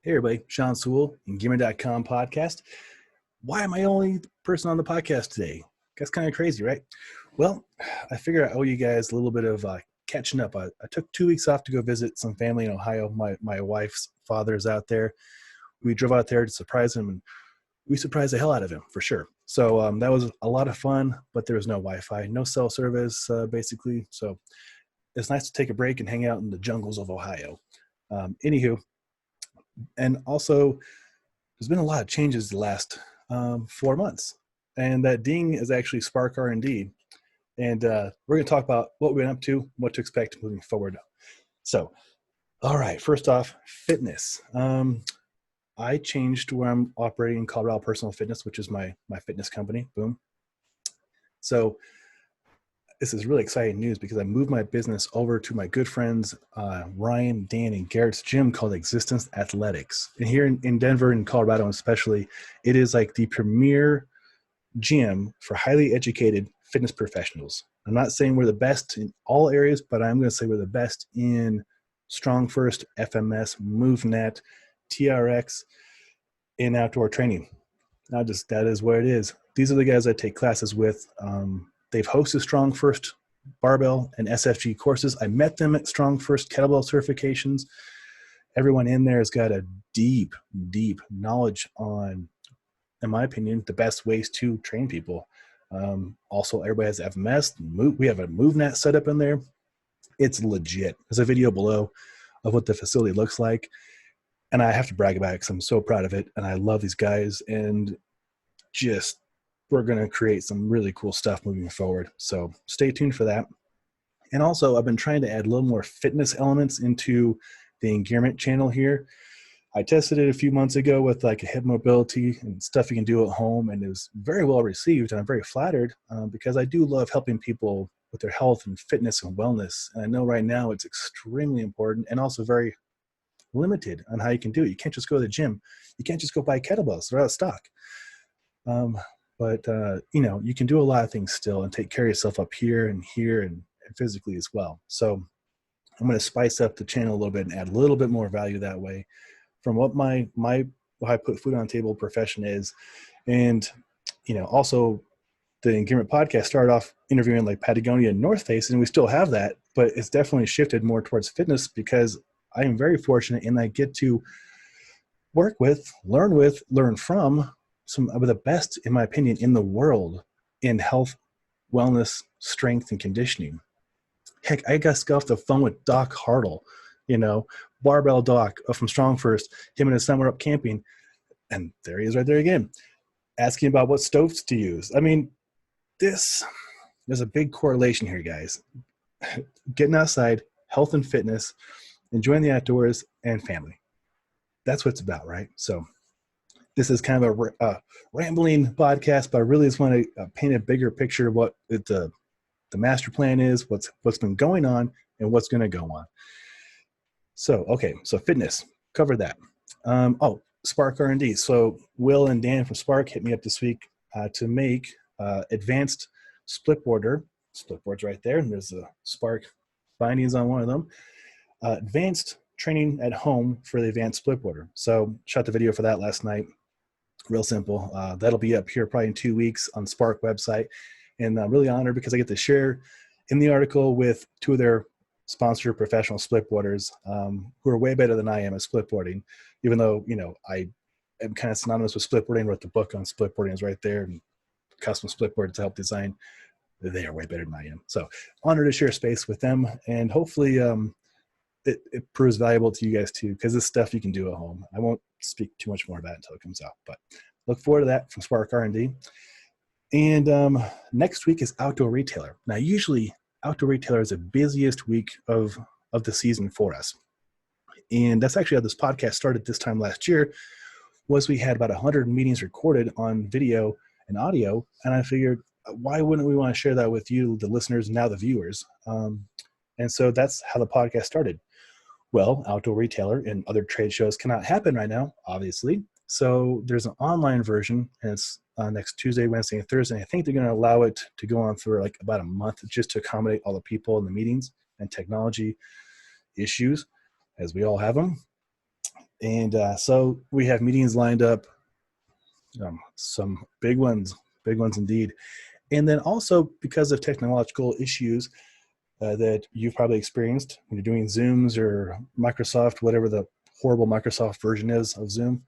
Hey everybody, Sean Sewell, Engearment Podcast. Why am I the only person on the podcast today? That's kind of crazy, right? Well, I figure I owe you guys a little bit of catching up. I took 2 weeks off to go visit some family in Ohio. My wife's father is out there. We drove out there to surprise him, and we surprised the hell out of him, for sure. So that was a lot of fun, but there was no Wi-Fi, no cell service, basically. So it's nice to take a break and hang out in the jungles of Ohio. Anywho, and also, there's been a lot of changes the last 4 months. And that ding is actually Spark R&D. And we're going to talk about what we've been up to, what to expect moving forward. So, all right, first off, fitness. I changed where I'm operating in Colorado Personal Fitness, which is my fitness company. Boom. So this is really exciting news because I moved my business over to my good friends, Ryan, Dan, and Garrett's gym called Existence Athletics. And here in Denver and Colorado especially, it is like the premier gym for highly educated fitness professionals. I'm not saying we're the best in all areas, but I'm going to say we're the best in Strong First, FMS, MoveNet, TRX, and outdoor training. That is where it is. These are the guys I take classes with. They've hosted Strong First barbell and SFG courses. I met them at Strong First kettlebell certifications. Everyone in there has got a deep, deep knowledge on, in my opinion, the best ways to train people. Also, everybody has FMS. We have a MoveNet set up in there. It's legit. There's a video below of what the facility looks like. And I have to brag about it because I'm so proud of it. And I love these guys. And we're going to create some really cool stuff moving forward. So stay tuned for that. And also, I've been trying to add a little more fitness elements into the Engearment channel here. I tested it a few months ago with like a hip mobility and stuff you can do at home, and it was very well received. And I'm very flattered because I do love helping people with their health and fitness and wellness. And I know right now it's extremely important and also very limited on how you can do it. You can't just go to the gym. You can't just go buy kettlebells. They're out of stock. But you can do a lot of things still and take care of yourself up here and physically as well. So I'm going to spice up the channel a little bit and add a little bit more value that way from what my I put food on the table profession is. And, also the Engearment Podcast started off interviewing like Patagonia and North Face, and we still have that, but it's definitely shifted more towards fitness because I am very fortunate and I get to work with, learn from some of the best, in my opinion, in the world in health, wellness, strength, and conditioning. Heck, I got off the phone with Doc Hartle, barbell Doc from Strong First, him and his son were up camping, and there he is right there again, asking about what stoves to use. I mean, there's a big correlation here, guys. Getting outside, health and fitness, enjoying the outdoors, and family. That's what it's about, right? So this is kind of a rambling podcast, but I really just want to paint a bigger picture of what the master plan is, what's been going on, and what's going to go on. So, okay, so fitness, cover that. Spark R&D. So Will and Dan from Spark hit me up this week to make advanced splitboarder. Splitboard's right there, and there's the Spark bindings on one of them. Advanced training at home for the advanced splitboarder. So shot the video for that last night. Real simple. That'll be up here probably in 2 weeks on Spark website. And I'm really honored because I get to share in the article with two of their sponsored professional splitboarders who are way better than I am at splitboarding, even though, I am kind of synonymous with splitboarding. Wrote the book on splitboarding is right there, and custom splitboards to help design. They are way better than I am. So honored to share space with them, and hopefully it proves valuable to you guys too, because this stuff you can do at home. I won't speak too much more about it until it comes out, but look forward to that from Spark R&D. And next week is Outdoor Retailer. Now, usually Outdoor Retailer is the busiest week of the season for us. And that's actually how this podcast started this time last year, was we had about 100 meetings recorded on video and audio. And I figured, why wouldn't we want to share that with you, the listeners, and now the viewers? And so that's how the podcast started. Well, Outdoor Retailer and other trade shows cannot happen right now, obviously. So there's an online version, and it's next Tuesday, Wednesday, and Thursday. I think they're going to allow it to go on for like about a month just to accommodate all the people in the meetings and technology issues, as we all have them. And so we have meetings lined up, some big ones indeed. And then also because of technological issues that you've probably experienced when you're doing Zooms or Microsoft, whatever the horrible Microsoft version is of Zoom,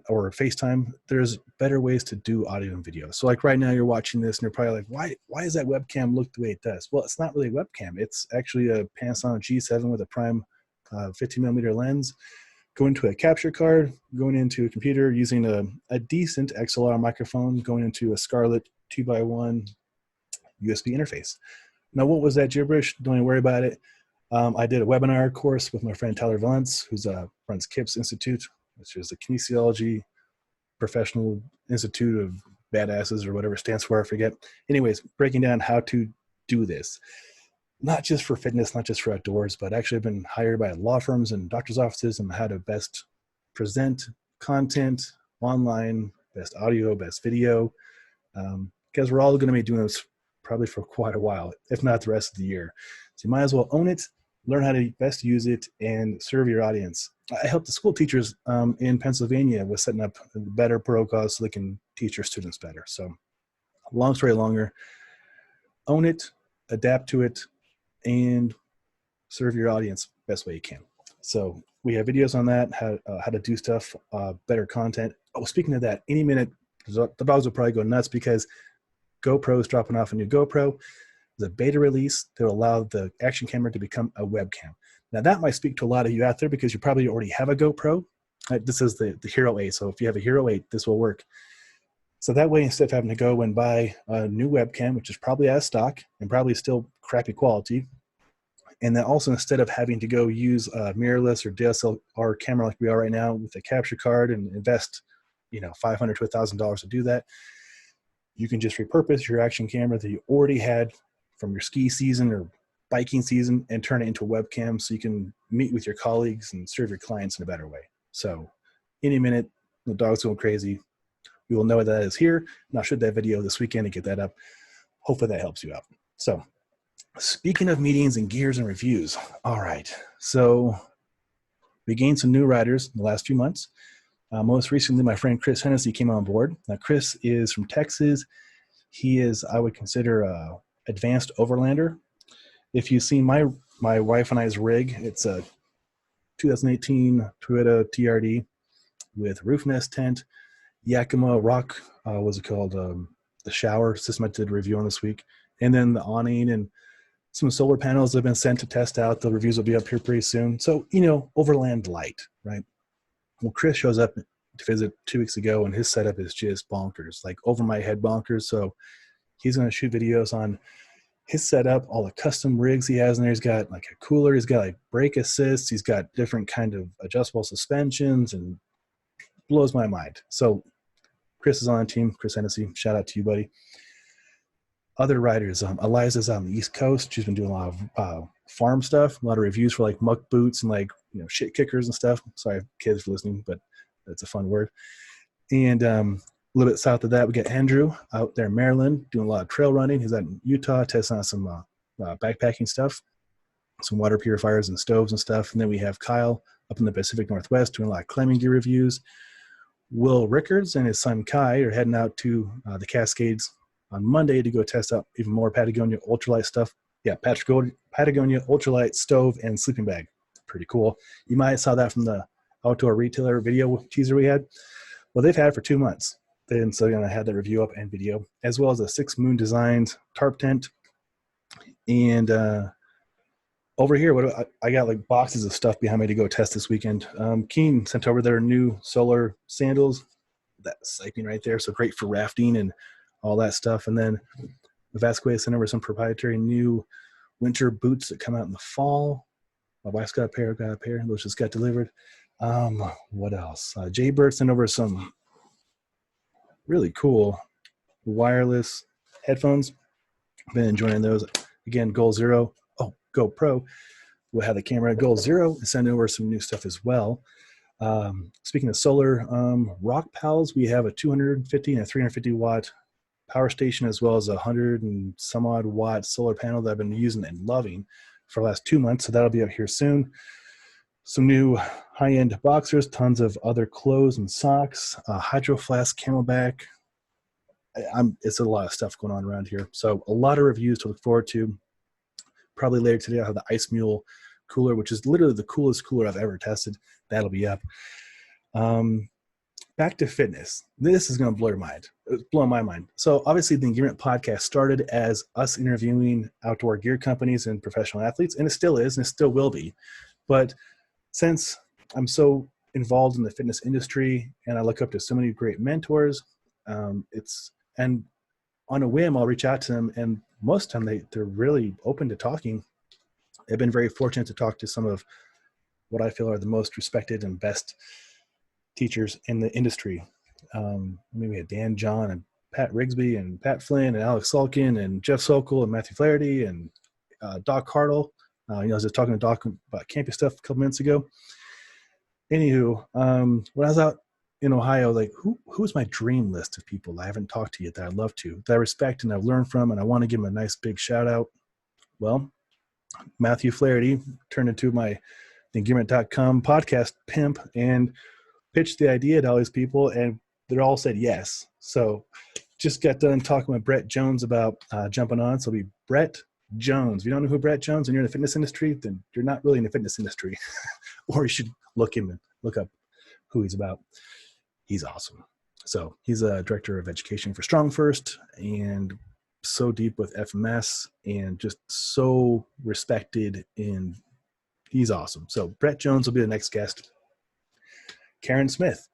or FaceTime, there's better ways to do audio and video. So like right now you're watching this and you're probably like, why does that webcam look the way it does? Well, it's not really a webcam. It's actually a Panasonic G7 with a prime 15 millimeter lens, going to a capture card, going into a computer using a decent XLR microphone, going into a Scarlett 2x1 USB interface. Now, what was that gibberish? Don't even worry about it. I did a webinar course with my friend Tyler Valence, who's runs KIPS Institute, which is the Kinesiology Professional Institute of Badasses or whatever it stands for, I forget. Anyways, breaking down how to do this. Not just for fitness, not just for outdoors, but actually I've been hired by law firms and doctor's offices on how to best present content online, best audio, best video, because we're all going to be doing this probably for quite a while, if not the rest of the year. So you might as well own it, learn how to best use it, and serve your audience. I helped the school teachers in Pennsylvania with setting up better protocols so they can teach their students better. So long story longer, own it, adapt to it, and serve your audience best way you can. So we have videos on that, how to do stuff, better content. Oh, speaking of that, any minute, the dogs will probably go nuts because GoPro is dropping off a new GoPro. The beta release that will allow the action camera to become a webcam. Now that might speak to a lot of you out there because you probably already have a GoPro. This is the Hero 8. So if you have a Hero 8, this will work. So that way, instead of having to go and buy a new webcam, which is probably out of stock and probably still crappy quality, and then also instead of having to go use a mirrorless or DSLR camera like we are right now with a capture card and invest, $500 to $1,000 to do that, you can just repurpose your action camera that you already had from your ski season or biking season and turn it into a webcam so you can meet with your colleagues and serve your clients in a better way. So any minute, the dog's going crazy. We will know that is here, and I'll shoot that video this weekend to get that up. Hopefully that helps you out. So speaking of meetings and gears and reviews, all right. So we gained some new riders in the last few months. Most recently, my friend Chris Hennessy came on board. Now, Chris is from Texas. He is, I would consider, a advanced overlander. If you've seen my wife and I's rig, it's a 2018 Toyota TRD with roof nest tent, Yakima rock, what's it called? The shower system I did a review on this week. And then the awning and some solar panels have been sent to test out. The reviews will be up here pretty soon. So, overland light, right? Well, Chris shows up to visit 2 weeks ago, and his setup is just bonkers, like over my head bonkers. So he's going to shoot videos on his setup, all the custom rigs he has in there. He's got like a cooler. He's got like brake assist. He's got different kind of adjustable suspensions, and blows my mind. So Chris is on the team. Chris Hennessy, shout out to you, buddy. Other riders, Eliza's on the East Coast. She's been doing a lot of farm stuff, a lot of reviews for like muck boots and like, shit kickers and stuff. Sorry, kids, for listening, but that's a fun word. And a little bit south of that, we got Andrew out there in Maryland doing a lot of trail running. He's out in Utah testing on some backpacking stuff, some water purifiers and stoves and stuff. And then we have Kyle up in the Pacific Northwest doing a lot of climbing gear reviews. Will Rickards and his son Kai are heading out to the Cascades on Monday to go test out even more Patagonia ultralight stuff. Yeah, Patagonia ultralight stove and sleeping bag. Pretty cool. You might have saw that from the outdoor retailer video teaser we had. Well, they've had it for 2 months. And so they're going to have that review up and video, as well as a 6 Moon designed tarp tent. And over here, I got like boxes of stuff behind me to go test this weekend. Keen sent over their new solar sandals. That's siping right there. So great for rafting and all that stuff. And then Vasquez sent over some proprietary new winter boots that come out in the fall. My wife's got a pair. Those just got delivered. What else? Jay Burt sent over some really cool wireless headphones. Been enjoying those. Again, Goal Zero. Oh, GoPro will have the camera. Goal Zero is sending over some new stuff as well. Speaking of solar, Rock Pals, we have a 250 and a 350 watt power station, as well as a 100 and some odd watt solar panel that I've been using and loving for the last 2 months. So that'll be up here soon. some new high-end boxers, tons of other clothes and socks, Hydro Flask Camelback. It's a lot of stuff going on around here. So a lot of reviews to look forward to. Probably later today I'll have the Ice Mule cooler, which is literally the coolest cooler I've ever tested. That'll be up. Back to fitness. This is going to blow your mind. It's blowing my mind. So obviously the Engearment Podcast started as us interviewing outdoor gear companies and professional athletes, and it still is, and it still will be. But since I'm so involved in the fitness industry and I look up to so many great mentors, and on a whim, I'll reach out to them, and most of the time they're really open to talking. I've been very fortunate to talk to some of what I feel are the most respected and best teachers in the industry. We had Dan John and Pat Rigsby and Pat Flynn and Alex Sulkin and Jeff Sokol and Matthew Flaherty and Doc Hartle. I was just talking to Doc about camping stuff a couple minutes ago. Anywho, when I was out in Ohio, like who's my dream list of people I haven't talked to yet that I'd love to, that I respect and I've learned from, and I want to give them a nice big shout out. Well, Matthew Flaherty turned into my Engearment.com podcast pimp and pitched the idea to all these people, and they all said yes. So just got done talking with Brett Jones about jumping on. So it'll be Brett Jones. If you don't know who Brett Jones and you're in the fitness industry, then you're not really in the fitness industry. Or you should look up who he's about. He's awesome. So he's a director of education for Strong First and so deep with FMS and just so respected, and he's awesome. So Brett Jones will be the next guest. Karen Smith,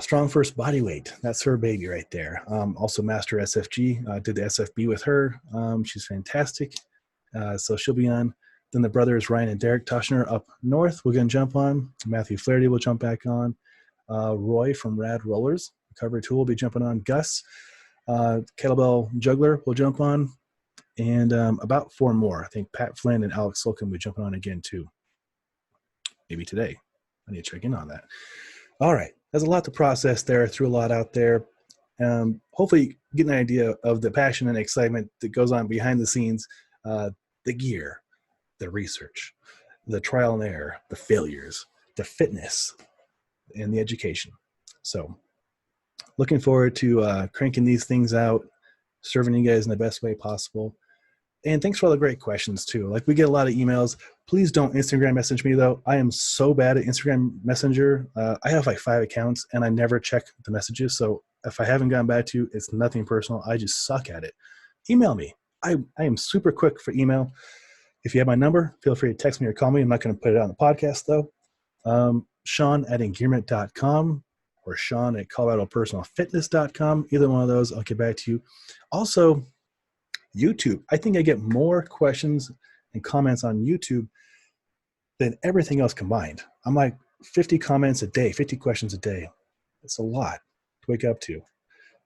Strong First Bodyweight. That's her baby right there. Also Master SFG. Did the SFB with her. She's fantastic. So she'll be on. Then the brothers Ryan and Derek Toshner up north, we're going to jump on. Matthew Flaherty will jump back on. Roy from Rad Rollers, Recovery Tool, will be jumping on. Gus, Kettlebell Juggler, will jump on. And about 4 more. I think Pat Flynn and Alex Sulkin will be jumping on again too. Maybe today. I need to check in on that. All right. There's a lot to process there. Threw a lot out there. Hopefully get an idea of the passion and excitement that goes on behind the scenes, the gear, the research, the trial and error, the failures, the fitness, and the education. So looking forward to cranking these things out, serving you guys in the best way possible. And thanks for all the great questions too. Like, we get a lot of emails. Please don't Instagram message me though. I am so bad at Instagram Messenger. I have like 5 accounts and I never check the messages. So if I haven't gotten back to you, it's nothing personal. I just suck at it. Email me. I am super quick for email. If you have my number, feel free to text me or call me. I'm not going to put it on the podcast though. Sean at Engearment.com or Sean at ColoradoPersonalFitness.com. Either one of those, I'll get back to you. Also, YouTube. I think I get more questions and comments on YouTube than everything else combined. I'm like 50 comments a day, 50 questions a day. It's a lot to wake up to.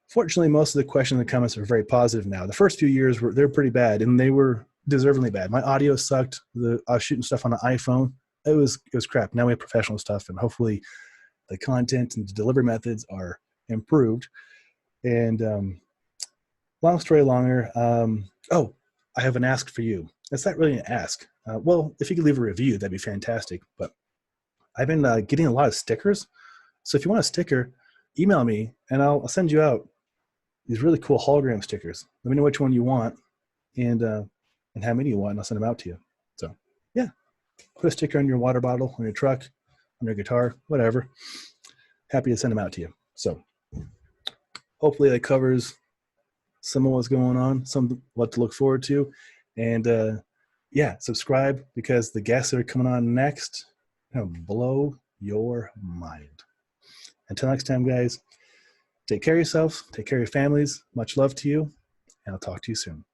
Fortunately, most of the questions and comments are very positive now. The first few years they're pretty bad, and they were deservingly bad. My audio sucked. I was shooting stuff on an iPhone. It was crap. Now we have professional stuff, and hopefully the content and the delivery methods are improved. And long story longer. I have an ask for you. It's not really an ask. Well, if you could leave a review, that'd be fantastic. But I've been getting a lot of stickers. So if you want a sticker, email me, and I'll send you out these really cool hologram stickers. Let me know which one you want and how many you want, and I'll send them out to you. So, yeah. Put a sticker on your water bottle, on your truck, on your guitar, whatever. Happy to send them out to you. So hopefully that covers some of what's going on, some what to look forward to. And subscribe, because the guests that are coming on next blow your mind. Until next time, guys, take care of yourselves, take care of your families. Much love to you, and I'll talk to you soon.